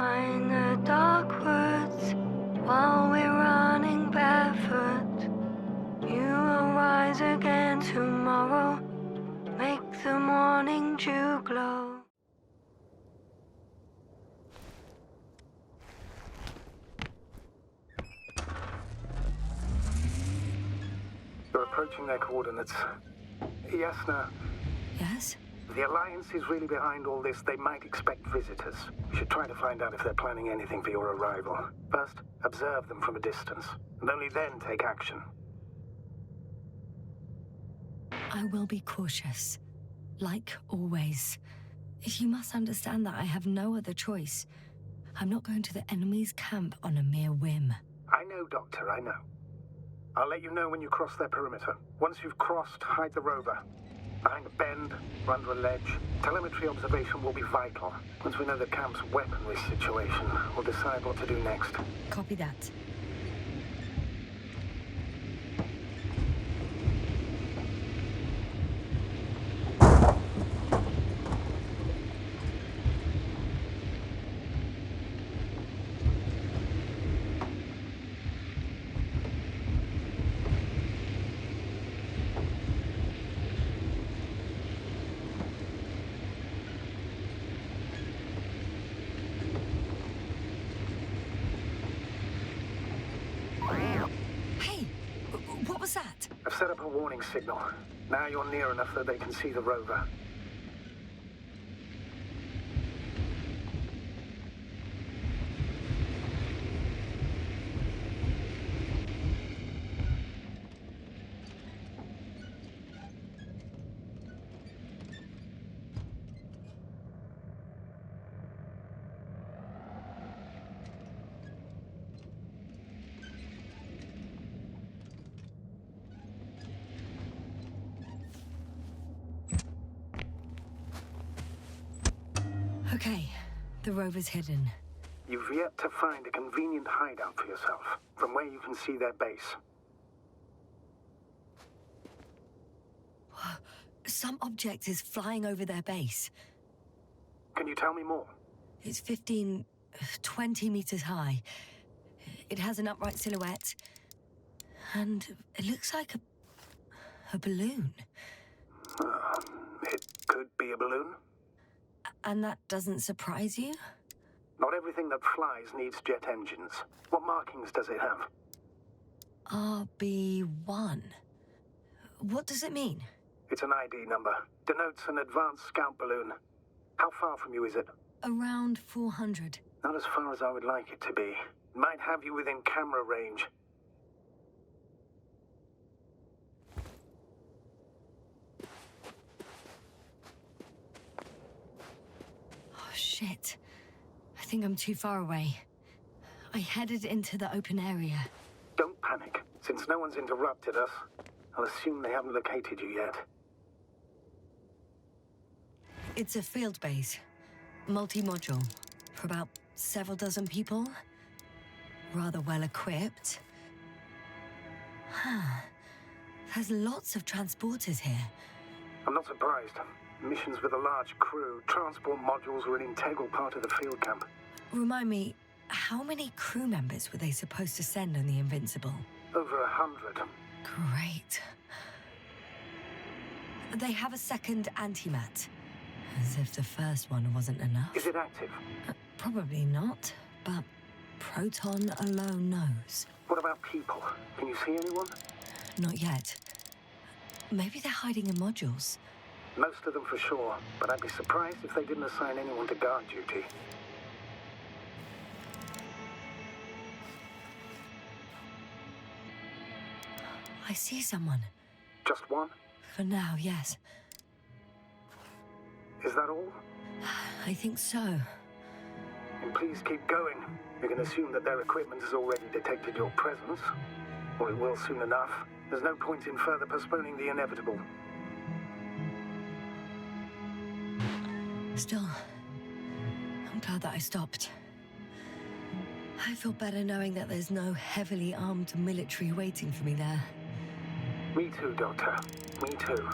behind the dark woods while we're running barefoot. You will rise again tomorrow, make the morning dew glow. You're approaching their coordinates. Yasna, Yes? the Alliance is really behind all this. They might expect visitors. You should try to find out if they're planning anything for your arrival. First, observe them from a distance, and only then take action. I will be cautious, like always. You must understand that I have no other choice. I'm not going to the enemy's camp on a mere whim. I know, Doctor, I know. I'll let you know when you cross their perimeter. Once you've crossed, hide the rover. Behind a bend, or under a ledge. Telemetry observation will be vital. Once we know the camp's weaponry situation, we'll decide what to do next. Copy that. What was that? I've set up a warning signal. Now you're near enough that they can see the rover. Okay, the rover's hidden. You've yet to find a convenient hideout for yourself, from where you can see their base. Some object is flying over their base. Can you tell me more? It's 20 meters high. It has an upright silhouette. And it looks like a balloon. It could be a balloon. And that doesn't surprise you? Not everything that flies needs jet engines. What markings does it have? RB1. What does it mean? It's an ID number. Denotes an advanced scout balloon. How far from you is it? Around 400. Not as far as I would like it to be. It might have you within camera range. Oh, shit. I think I'm too far away. I headed into the open area. Don't panic. Since no one's interrupted us, I'll assume they haven't located you yet. It's a field base. Multi-module. For about several dozen people. Rather well equipped. There's lots of transporters here. I'm not surprised. Missions with a large crew, transport modules were an integral part of the field camp. Remind me, how many crew members were they supposed to send on the Invincible? Over 100. Great. They have a second antimat. As if the first one wasn't enough. Is it active? Probably not, but Proton alone knows. What about people? Can you see anyone? Not yet. Maybe they're hiding in modules. Most of them for sure, but I'd be surprised if they didn't assign anyone to guard duty. I see someone. Just one? For now, yes. Is that all? I think so. And please keep going. You can assume that their equipment has already detected your presence. Or it will soon enough. There's no point in further postponing the inevitable. Still, I'm glad that I stopped. I feel better knowing that there's no heavily armed military waiting for me there. Me too, Doctor. Me too.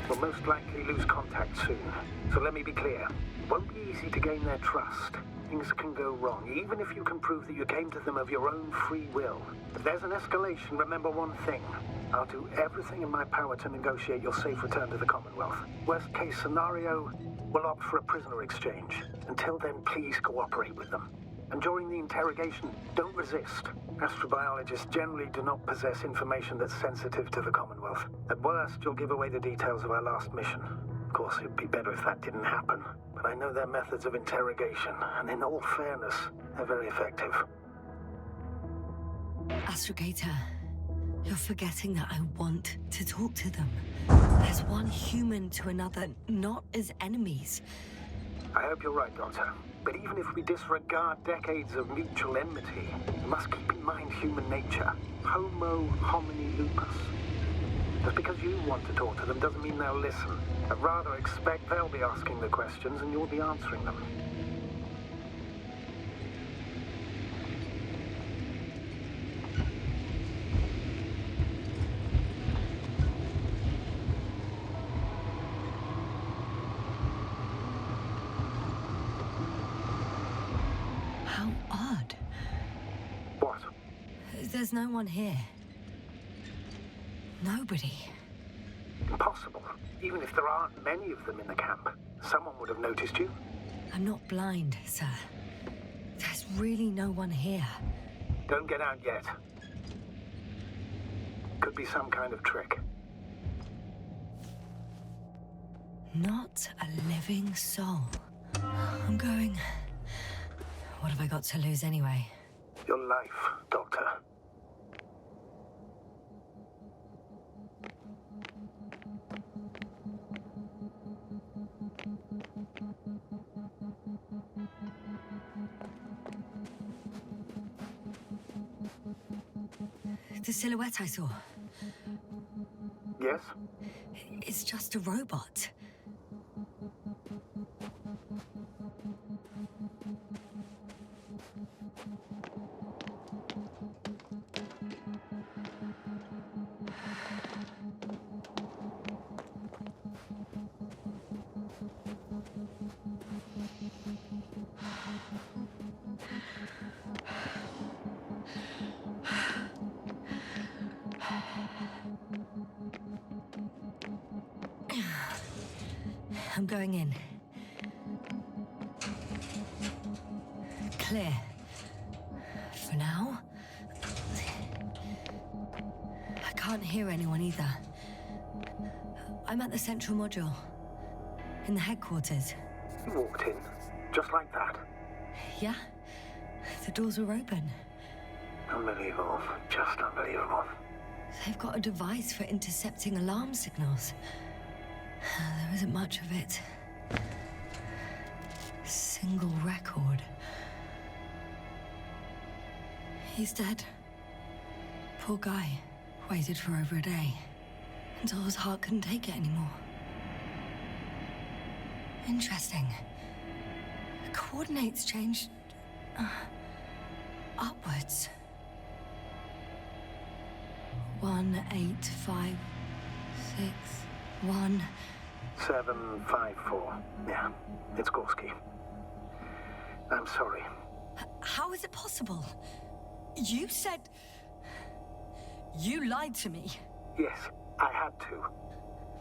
We'll most likely lose contact soon. So let me be clear. It won't be easy to gain their trust. Things can go wrong, even if you can prove that you came to them of your own free will. If there's an escalation, remember one thing. I'll do everything in my power to negotiate your safe return to the Commonwealth. Worst case scenario, we'll opt for a prisoner exchange. Until then, please cooperate with them. And during the interrogation, don't resist. Astrobiologists generally do not possess information that's sensitive to the Commonwealth. At worst, you'll give away the details of our last mission. Of course, it'd be better if that didn't happen. But I know their methods of interrogation, and in all fairness, they're very effective. Astrogator, you're forgetting that I want to talk to them. As one human to another, not as enemies. I hope you're right, Doctor. But even if we disregard decades of mutual enmity, we must keep in mind human nature. Homo homini lupus. Just because you want to talk to them doesn't mean they'll listen. I'd rather expect they'll be asking the questions and you'll be answering them. How odd. What? There's no one here. Nobody. Impossible. Even if there aren't many of them in the camp, someone would have noticed you. I'm not blind, sir. There's really no one here. Don't get out yet. Could be some kind of trick. Not a living soul. I'm going. What have I got to lose anyway? Your life, Doctor. The silhouette I saw. Yes? It's just a robot. I'm going in. Clear. For now. I can't hear anyone either. I'm at the central module. In the headquarters. You walked in, just like that. Yeah? The doors were open. Unbelievable. Just unbelievable. They've got a device for intercepting alarm signals. There isn't much of it. Single record. He's dead. Poor guy. Waited for over a day. Until his heart couldn't take it anymore. Interesting. The coordinates changed... upwards. 1, 8, 5, 6, 1... 754. Yeah, it's Gorski. I'm sorry. How is it possible? You said... You lied to me. Yes, I had to.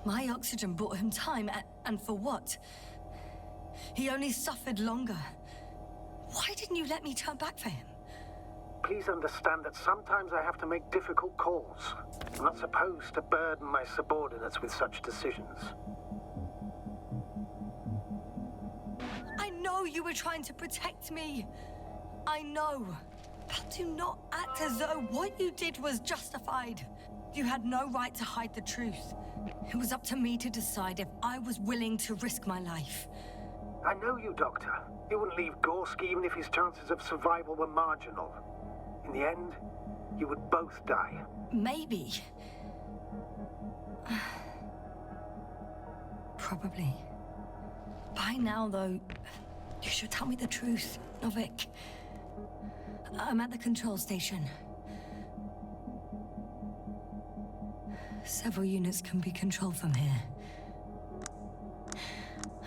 My oxygen bought him time, and for what? He only suffered longer. Why didn't you let me turn back for him? Please understand that sometimes I have to make difficult calls. I'm not supposed to burden my subordinates with such decisions. I know you were trying to protect me. I know. But do not act as though what you did was justified. You had no right to hide the truth. It was up to me to decide if I was willing to risk my life. I know you, Doctor. You wouldn't leave Gorski even if his chances of survival were marginal. In the end, you would both die. Maybe. Probably. By now, though, you should tell me the truth, Novik. I'm at the control station. Several units can be controlled from here.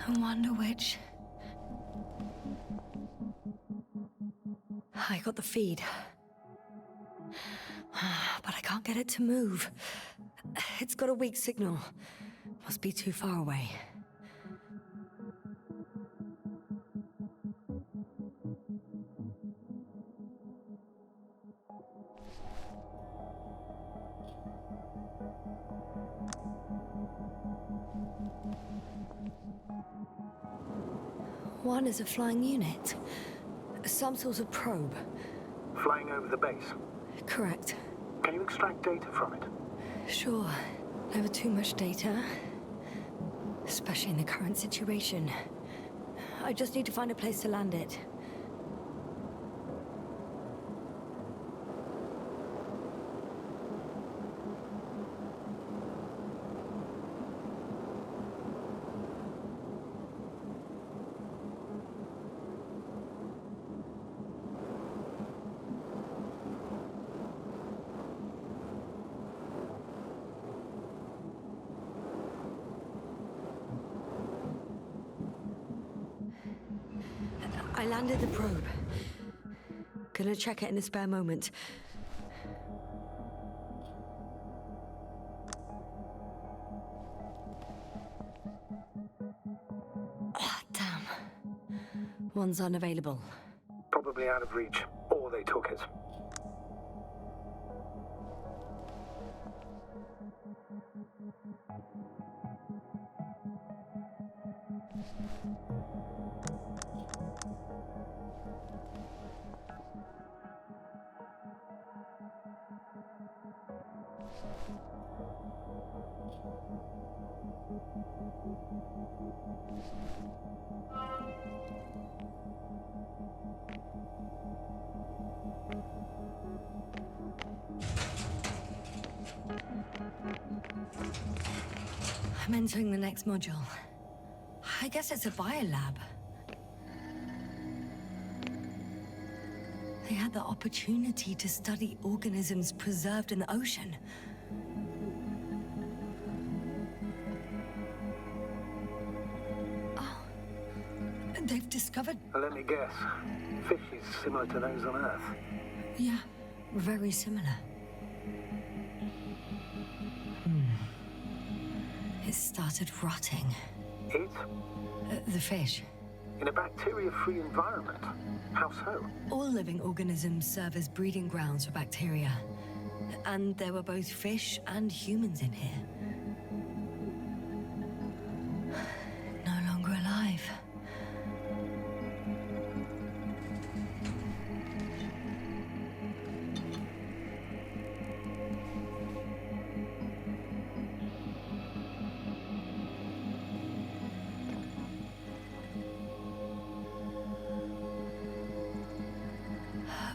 I wonder which. I got the feed. But I can't get it to move. It's got a weak signal. Must be too far away. One is a flying unit. Some sort of probe. Flying over the base. Correct. Can you extract data from it? Sure. Never too much data. Especially in the current situation. I just need to find a place to land it. I landed the probe. Gonna check it in a spare moment. Ah, damn. One's unavailable. Probably out of reach, or they took it. I'm entering the next module. I guess it's a biolab. They had the opportunity to study organisms preserved in the ocean. Oh, they've discovered... Let me guess. Fishes similar to those on Earth. Yeah, very similar. It started rotting. It? The fish. In a bacteria-free environment? How so? All living organisms serve as breeding grounds for bacteria. And there were both fish and humans in here. No longer alive.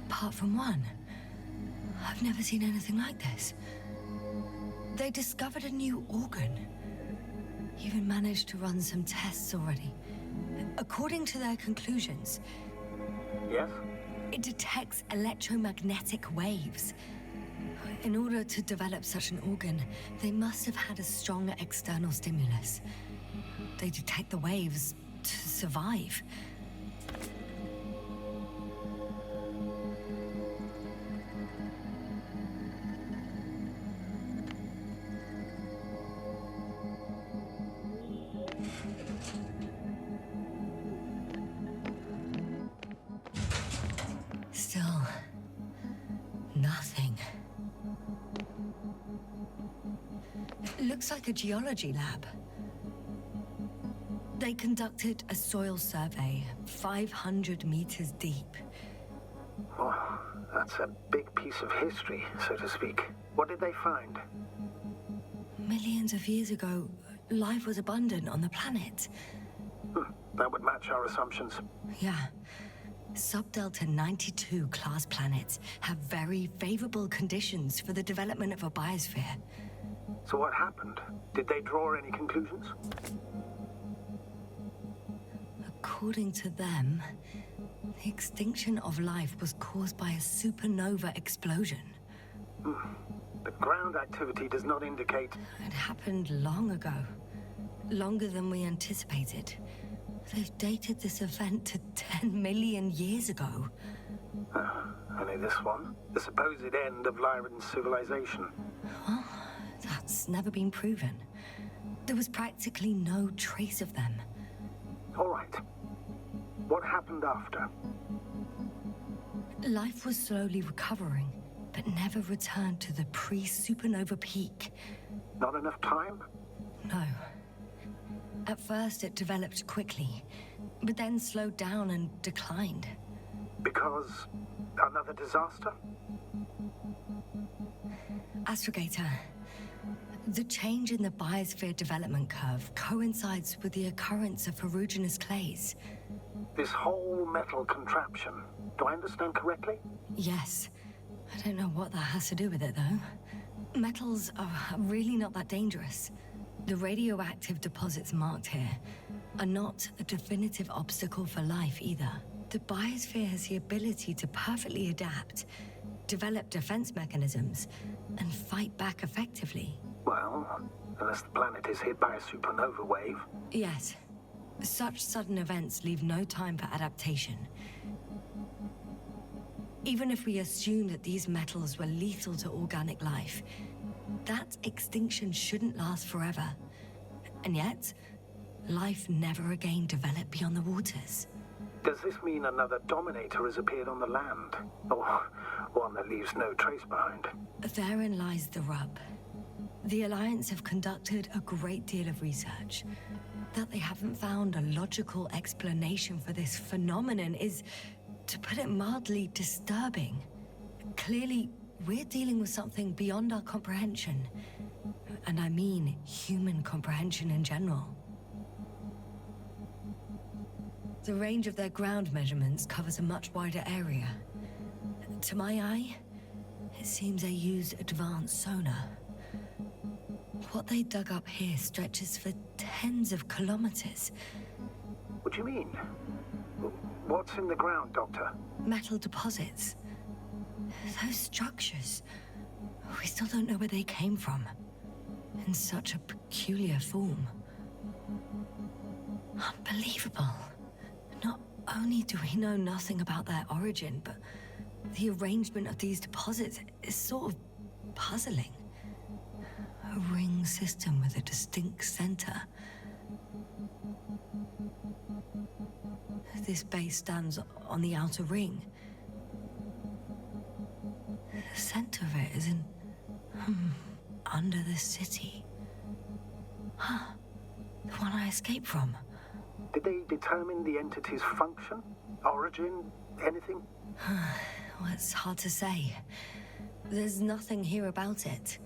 Apart from one, I've never seen anything like this. They discovered a new organ. Even managed to run some tests already. According to their conclusions, Yes? it detects electromagnetic waves. In order to develop such an organ, they must have had a strong external stimulus. They detect the waves to survive. Still, nothing. It looks like a geology lab. They conducted a soil survey 500 meters deep. Oh, that's a big piece of history, so to speak. What did they find? Millions of years ago, life was abundant on the planet. That would match our assumptions. Yeah. Subdelta 92 class planets have very favorable conditions for the development of a biosphere. So what happened? Did they draw any conclusions? According to them, the extinction of life was caused by a supernova explosion. The ground activity does not indicate... It happened long ago. longer than we anticipated. They've dated this event to 10 million years ago. Only this one? The supposed end of Lyran's civilization. Well, that's never been proven. There was practically no trace of them. All right. What happened after? Life was slowly recovering, but never returned to the pre-supernova peak. Not enough time? No. At first it developed quickly, but then slowed down and declined. Because another disaster? Astrogator, the change in the biosphere development curve coincides with the occurrence of ferruginous clays. This whole metal contraption, do I understand correctly? Yes. I don't know what that has to do with it, though. Metals are really not that dangerous. The radioactive deposits marked here are not a definitive obstacle for life either. The biosphere has the ability to perfectly adapt, develop defense mechanisms, and fight back effectively. Well, unless the planet is hit by a supernova wave. Yes. Such sudden events leave no time for adaptation. Even if we assume that these metals were lethal to organic life, that extinction shouldn't last forever. And yet, life never again developed beyond the waters. Does this mean another Dominator has appeared on the land? Or one that leaves no trace behind? Therein lies the rub. The Alliance have conducted a great deal of research. That they haven't found a logical explanation for this phenomenon is, to put it mildly, disturbing. Clearly, we're dealing with something beyond our comprehension. And I mean human comprehension in general. The range of their ground measurements covers a much wider area. To my eye, it seems they use advanced sonar. What they dug up here stretches for tens of kilometers. What do you mean? What's in the ground, Doctor? Metal deposits. Those structures. We still don't know where they came from. In such a peculiar form. Unbelievable. Not only do we know nothing about their origin, but the arrangement of these deposits is sort of puzzling. A ring system with a distinct center. This base stands on the outer ring. The center of it is in... under the city. Huh. The one I escaped from. Did they determine the entity's function? Origin? Anything? Well, it's hard to say. There's nothing here about it.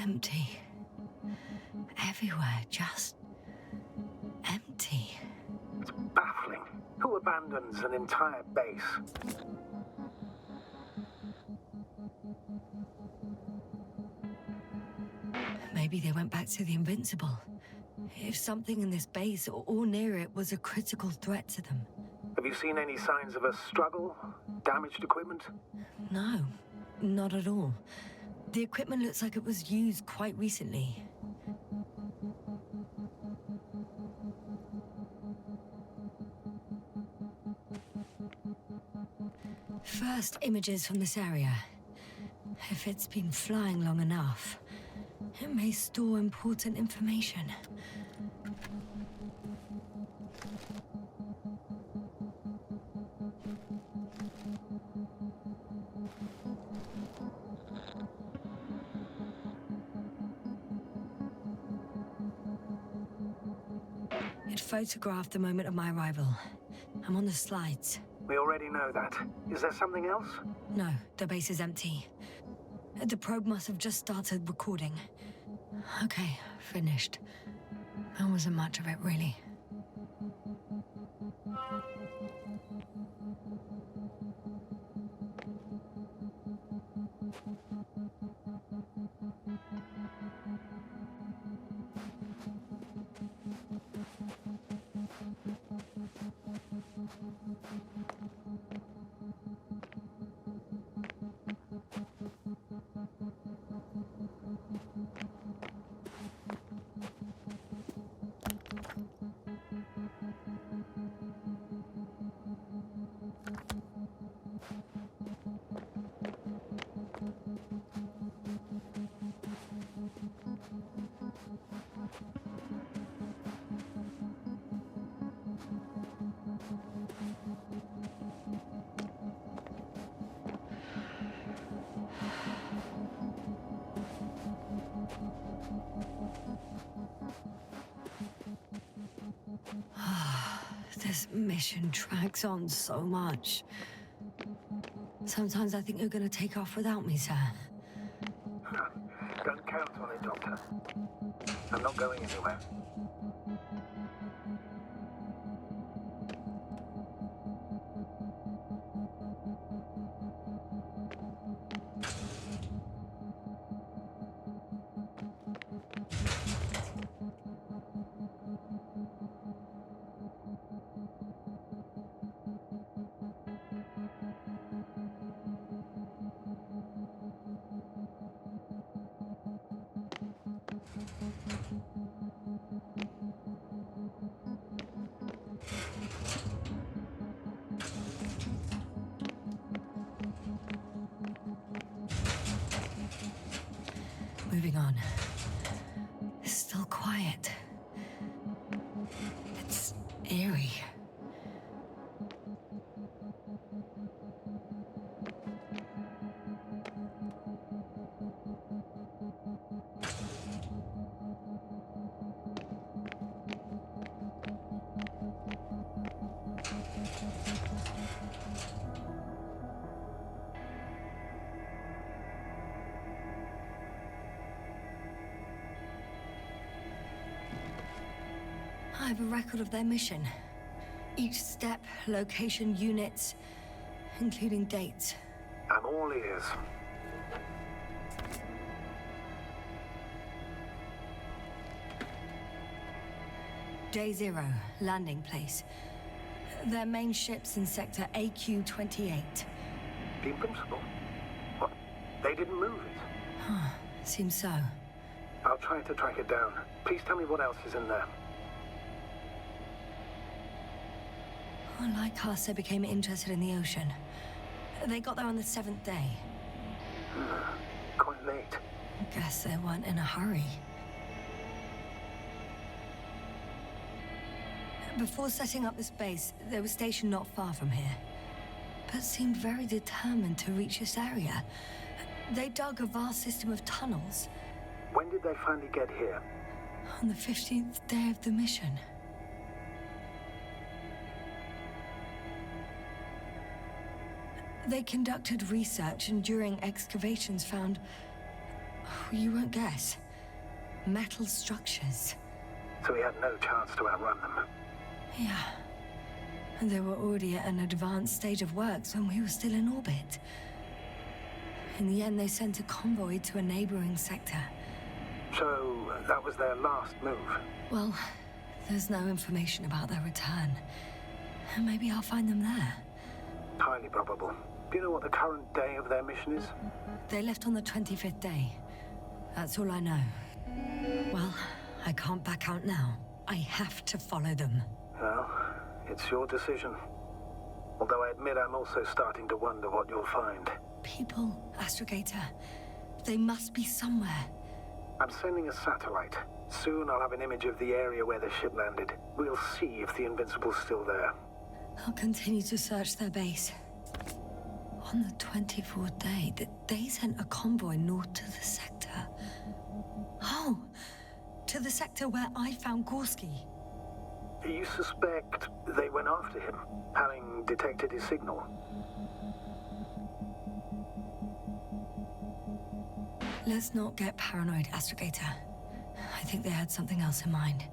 Empty. Everywhere, just empty. It's baffling. Who abandons an entire base? Maybe they went back to the Invincible. If something in this base or near it was a critical threat to them. Have you seen any signs of a struggle? Damaged equipment? No, not at all. The equipment looks like it was used quite recently. First images from this area. If it's been flying long enough, it may store important information. It photographed the moment of my arrival. I'm on the slides. We already know that. Is there something else? No, the base is empty. The probe must have just started recording. Okay, finished. There wasn't much of it, really. This mission drags on so much. Sometimes I think you're gonna take off without me, sir. Don't count on it, Doctor. I'm not going anywhere. Moving on. It's still quiet. It's eerie. I have a record of their mission. Each step, location, units, including dates. I'm all ears. Day 0, landing place. Their main ship's in sector AQ-28. The Invincible? What? They didn't move it? Seems so. I'll try to track it down. Please tell me what else is in there. Like us, they became interested in the ocean. They got there on the 7th day. Quite late. Guess they weren't in a hurry. Before setting up this base, they were stationed not far from here, but seemed very determined to reach this area. They dug a vast system of tunnels. When did they finally get here? On the 15th day of the mission. They conducted research and during excavations found, you won't guess, metal structures. So we had no chance to outrun them. Yeah. And they were already at an advanced stage of works when we were still in orbit. In the end, they sent a convoy to a neighboring sector. So that was their last move? Well, there's no information about their return. Maybe I'll find them there. Highly probable. Do you know what the current day of their mission is? They left on the 25th day. That's all I know. Well, I can't back out now. I have to follow them. Well, it's your decision. Although I admit I'm also starting to wonder what you'll find. People, Astrogator. They must be somewhere. I'm sending a satellite. Soon I'll have an image of the area where the ship landed. We'll see if the Invincible's still there. I'll continue to search their base. On the 24th day, they sent a convoy north to the sector. Oh, to the sector where I found Gorski. You suspect they went after him, having detected his signal? Let's not get paranoid, Astrogator. I think they had something else in mind.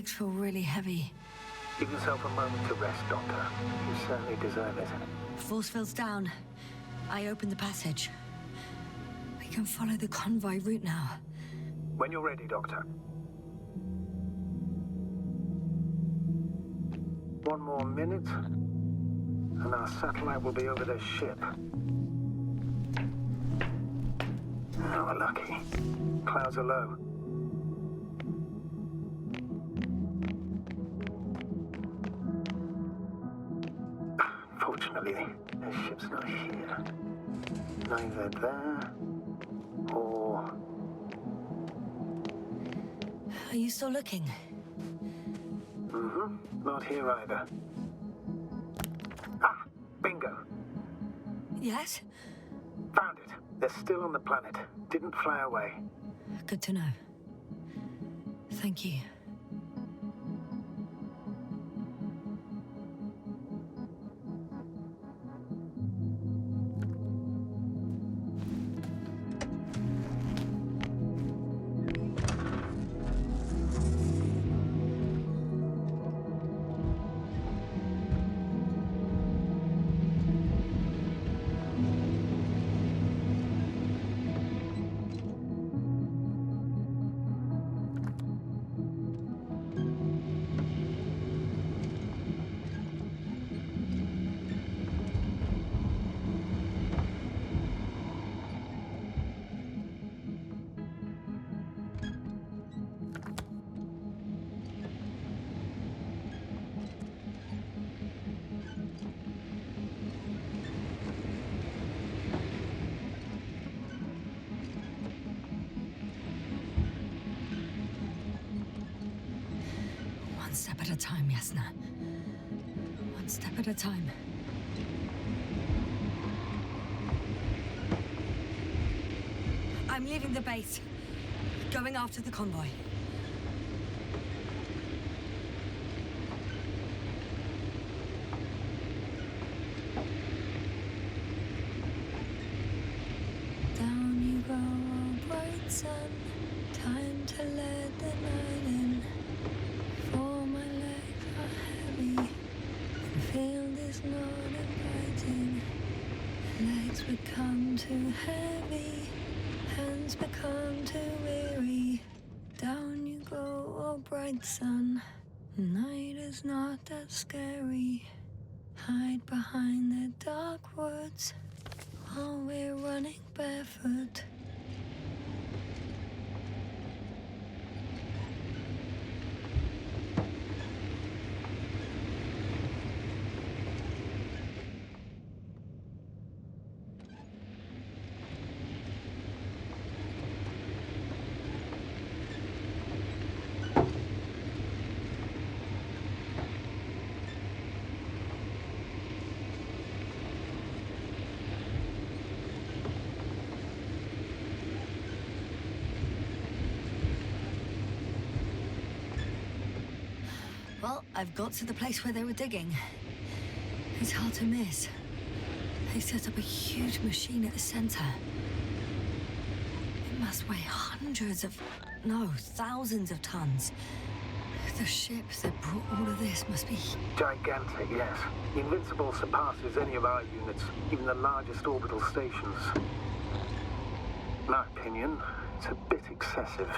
legs feel really heavy. Give yourself a moment to rest, Doctor. You certainly deserve it. Force field's down. I opened the passage. We can follow the convoy route now. When you're ready, Doctor. One more minute, and our satellite will be over their ship. Oh, we're lucky. Clouds are low. Fortunately, the ship's not here. Neither there or... Are you still looking? Not here either. Ah! Bingo! Yes? Found it. They're still on the planet. Didn't fly away. Good to know. Thank you. One step at a time, Yasna. One step at a time. I'm leaving the base. Going after the convoy. Down you go, oh bright sun. Time to let the night in. For my legs are heavy. The field is not inviting. Legs become too heavy. Hands become too weary. Down you go, oh bright sun. Night is not that scary. Hide behind the dark woods while we're running barefoot. Well, I've got to the place where they were digging. It's hard to miss. They set up a huge machine at the center. It must weigh thousands of tons. The ship that brought all of this must be... Gigantic, yes. The Invincible surpasses any of our units, even the largest orbital stations. In my opinion, it's a bit excessive.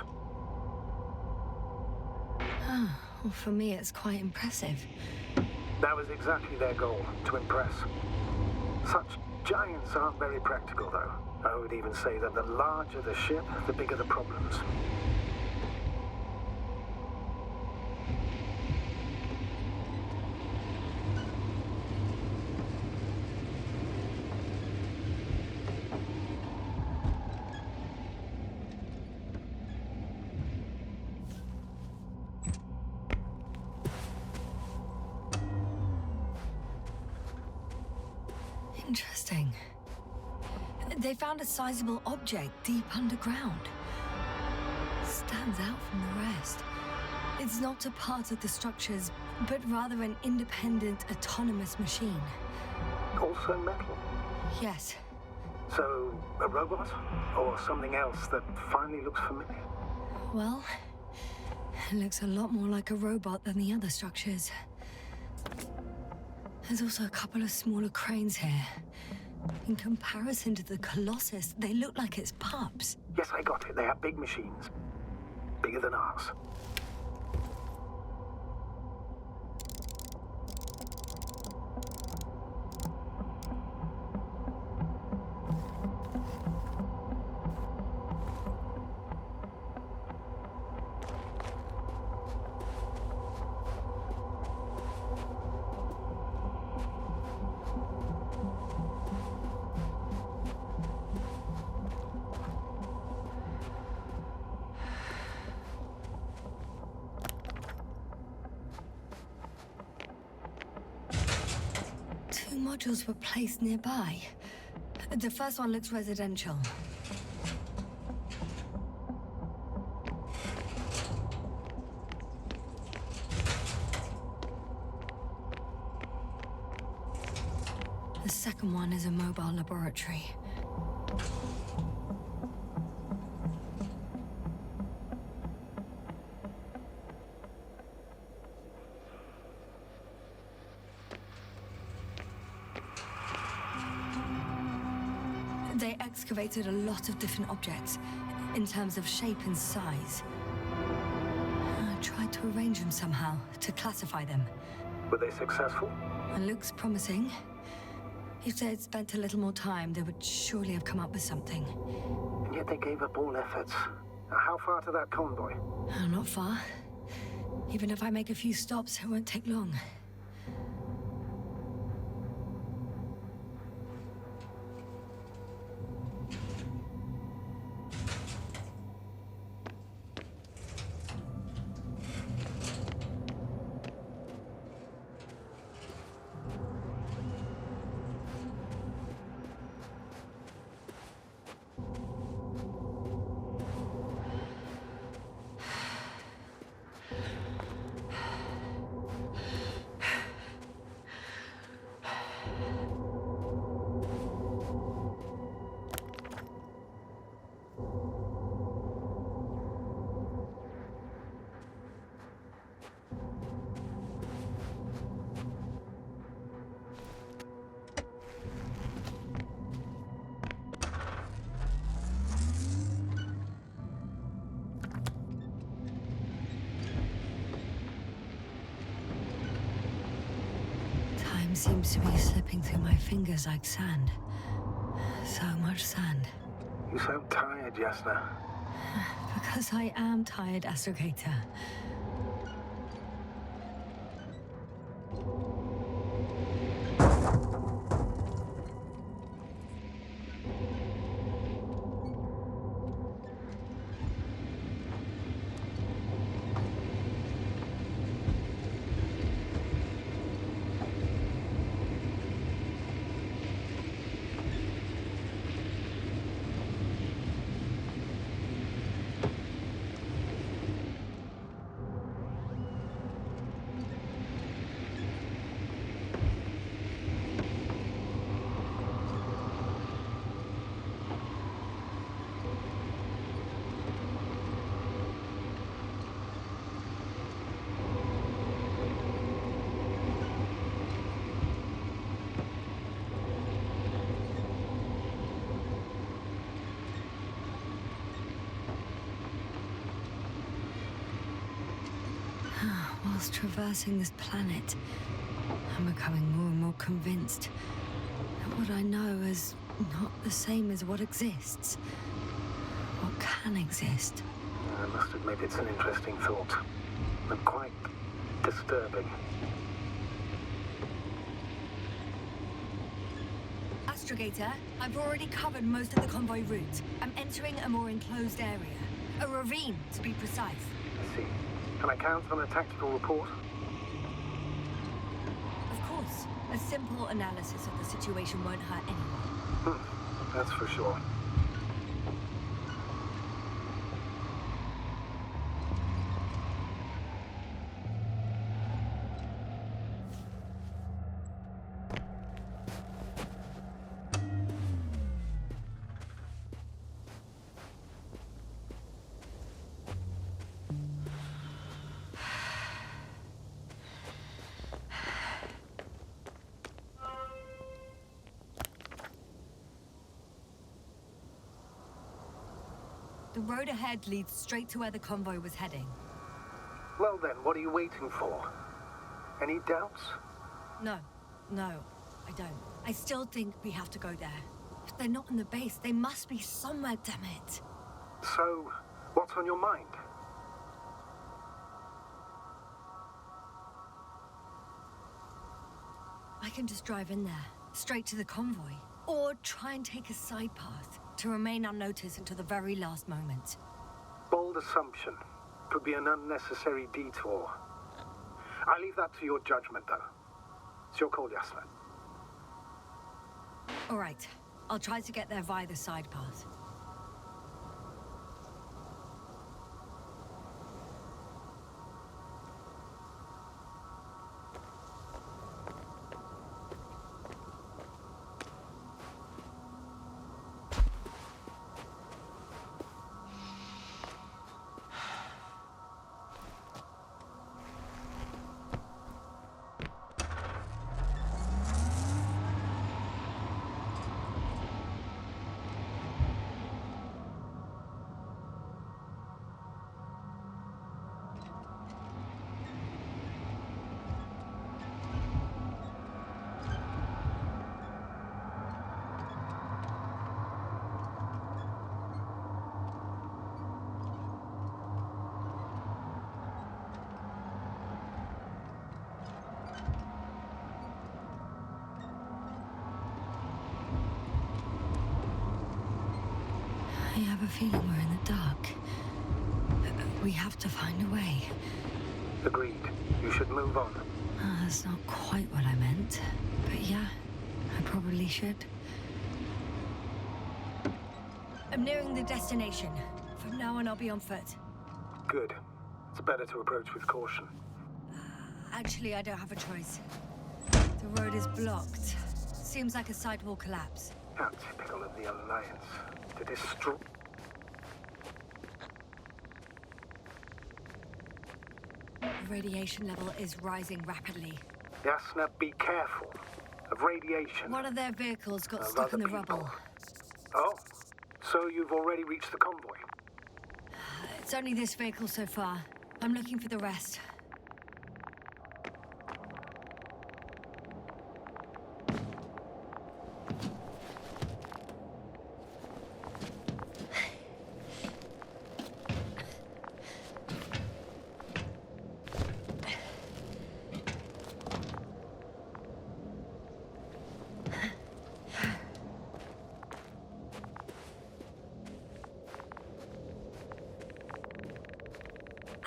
Well, for me, it's quite impressive. That was exactly their goal, to impress. Such giants aren't very practical, though. I would even say that the larger the ship, the bigger the problems. Interesting. They found a sizable object deep underground. Stands out from the rest. It's not a part of the structures, but rather an independent, autonomous machine. Also metal? Yes. So, a robot? Or something else that finally looks familiar? Well, It looks a lot more like a robot than the other structures. There's also a couple of smaller cranes here. In comparison to the Colossus, they look like it's pups. Yes, I got it. They have big machines. Bigger than ours. Modules were placed nearby. The first one looks residential. The second one is a mobile laboratory. They excavated a lot of different objects, in terms of shape and size. I tried to arrange them somehow, to classify them. Were they successful? It looks promising. If they had spent a little more time, they would surely have come up with something. And yet they gave up all efforts. Now, how far to that convoy? Not far. Even if I make a few stops, it won't take long. Seems to be slipping through my fingers like sand. So much sand. You sound tired, Yasna. Because I am tired, Astrogator. Whilst traversing this planet, I'm becoming more and more convinced that what I know is not the same as what exists. What can exist. I must admit it's an interesting thought, and quite disturbing. Astrogator, I've already covered most of the convoy route. I'm entering a more enclosed area. A ravine, to be precise. I see. Can I count on a tactical report? Of course. A simple analysis of the situation won't hurt anyone. That's for sure. The road ahead leads straight to where the convoy was heading. Well then, what are you waiting for? Any doubts? No, I don't. I still think we have to go there. If they're not in the base, they must be somewhere, damn it. So, what's on your mind? I can just drive in there, straight to the convoy. Or try and take a side path to remain unnoticed until the very last moment. Bold assumption. Could be an unnecessary detour. I leave that to your judgment, though. It's your call, Jasna. All right. I'll try to get there via the side path. I have a feeling we're in the dark. We have to find a way. Agreed. You should move on. That's not quite what I meant. But yeah, I probably should. I'm nearing the destination. From now on, I'll be on foot. Good. It's better to approach with caution. Actually, I don't have a choice. The road is blocked. Seems like a sidewall collapse. How typical of the Alliance. To destroy... The radiation level is rising rapidly. Jasna, be careful. Of radiation. One of their vehicles got Of stuck in other the people. rubble. Oh, so you've already reached the convoy? It's only this vehicle so far. I'm looking for the rest.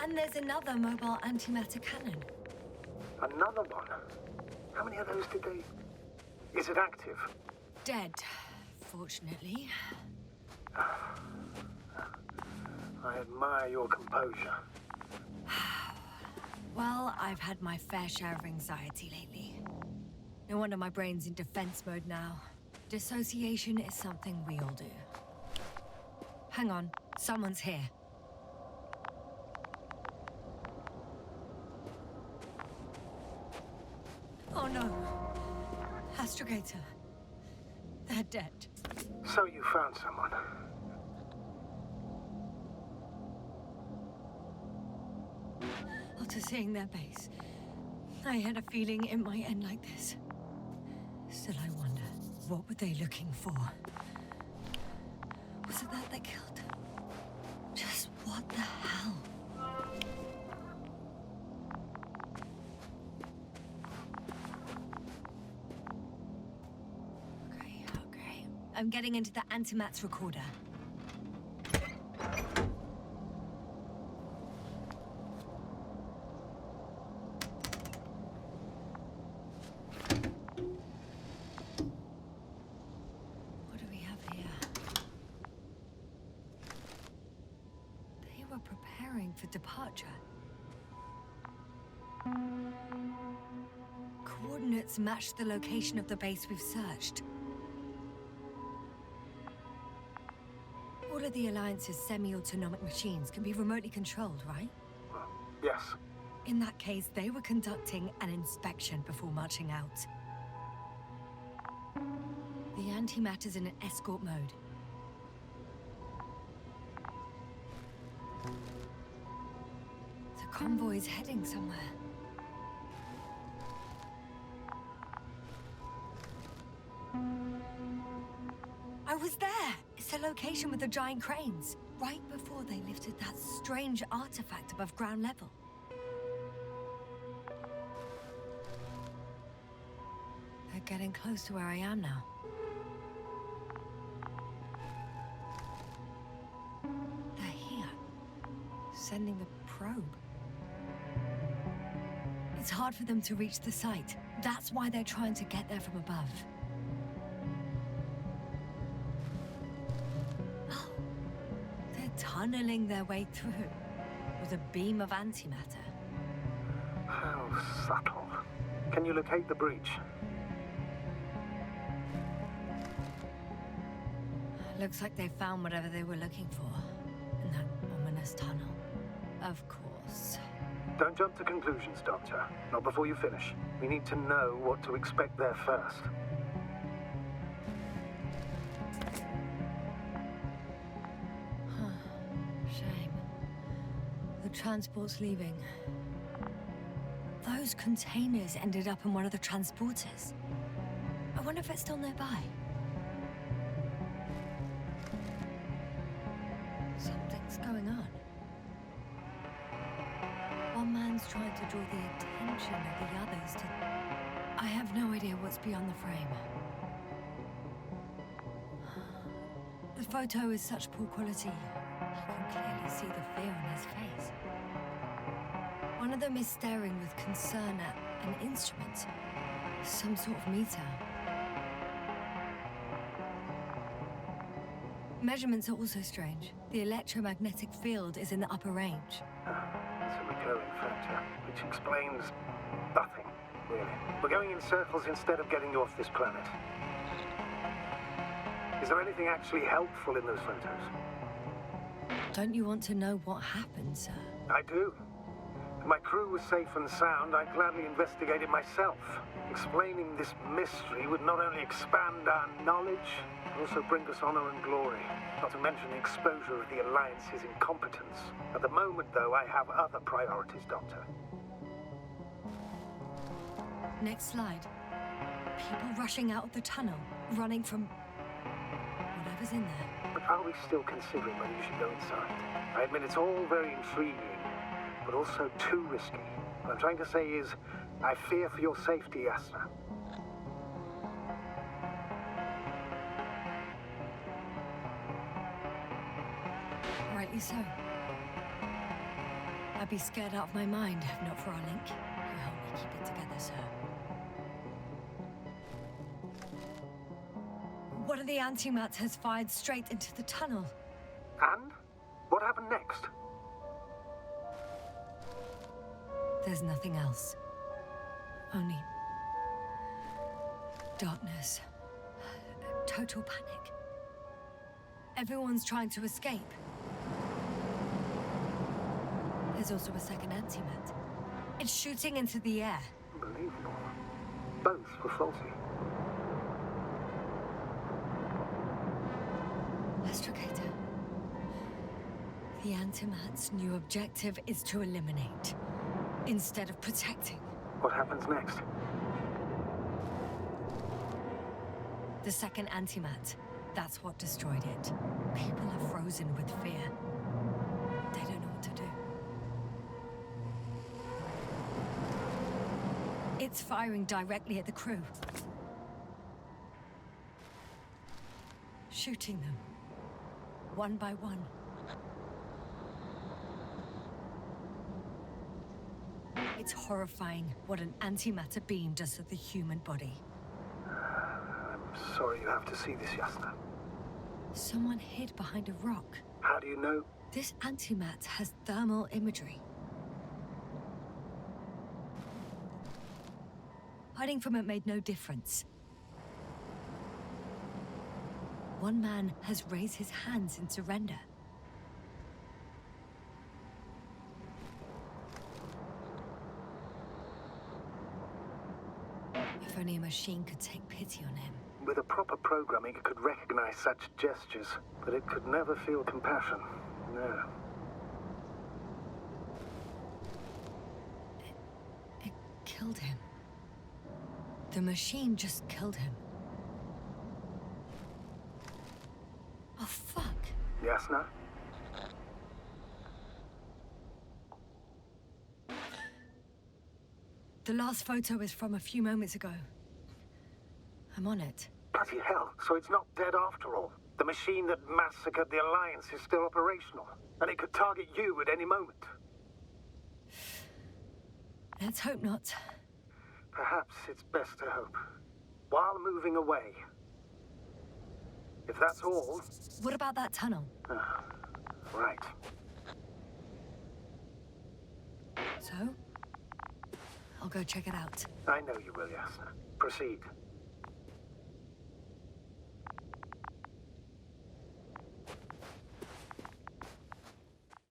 And there's another mobile antimatter cannon. Another one? How many of those did they... Is it active? Dead, fortunately. I admire your composure. Well, I've had my fair share of anxiety lately. No wonder my brain's in defense mode now. Dissociation is something we all do. Hang on, someone's here. Oh no. Astrogator. They're dead. So you found someone. After seeing their base, I had a feeling it might end like this. Still, I wonder, what were they looking for? Was it that they killed them? Just what the hell? Okay. I'm getting into the antimat's recorder. What do we have here? They were preparing for departure. Coordinates match the location of the base we've searched. All of the Alliance's semi-autonomic machines can be remotely controlled, right? Yes. In that case, they were conducting an inspection before marching out. The antimatter's in an escort mode. convoy's heading somewhere. I was there! It's the location with the giant cranes. Right before they lifted that strange artifact above ground level. They're getting close to where I am now. They're here. Sending the probe. It's hard for them to reach the site. That's why they're trying to get there from above. Oh, they're tunneling their way through with a beam of antimatter. How subtle. Can you locate the breach? Looks like they found whatever they were looking for in that ominous tunnel. Of course. Don't jump to conclusions, Doctor. Not before you finish. We need to know what to expect there first. Shame. The transport's leaving. Those containers ended up in one of the transporters. I wonder if it's still nearby. Something's going on. One man's trying to draw the attention of the others to... I have no idea what's beyond the frame. The photo is such poor quality. You can clearly see the fear on his face. One of them is staring with concern at an instrument. Some sort of meter. Measurements are also strange. The electromagnetic field is in the upper range. It's a recurring factor, which explains nothing, really. We're going in circles instead of getting you off this planet. Is there anything actually helpful in those photos? Don't you want to know what happened, sir? I do. If my crew was safe and sound, I'd gladly investigate it myself. Explaining this mystery would not only expand our knowledge, but also bring us honor and glory. Not to mention the exposure of the Alliance's incompetence. At the moment, though, I have other priorities, Doctor. Next slide. People rushing out of the tunnel, running from whatever's in there. But are we still considering whether you should go inside? I admit it's all very intriguing, but also too risky. What I'm trying to say is, I fear for your safety, Yasna. Rightly so. I'd be scared out of my mind if not for our link. You help me keep it together, sir. One of the antimats has fired straight into the tunnel. And? What happened next? There's nothing else. Only... darkness. Total panic. Everyone's trying to escape. There's also a second antimat. It's shooting into the air. Unbelievable. Both were faulty. Astrogator. The antimat's new objective is to eliminate, instead of protecting. What happens next? The second antimat. That's what destroyed it. People are frozen with fear. They don't know what to do. It's firing directly at the crew. Shooting them. One by one. It's horrifying what an antimatter beam does to the human body. I'm sorry you have to see this, Yasna. Someone hid behind a rock. How do you know? This antimat has thermal imagery. Hiding from it made no difference. One man has raised his hands in surrender. If only a machine could take pity on him. With a proper programming, it could recognize such gestures, but it could never feel compassion. No. killed him. The machine just killed him. Oh, fuck. Yasna? The last photo is from a few moments ago. I'm on it. Bloody hell, so it's not dead after all. The machine that massacred the Alliance is still operational, and it could target you at any moment. Let's hope not. Perhaps it's best to hope. While moving away. If that's all... What about that tunnel? Right. So? I'll go check it out. I know you will, Yasna. Proceed.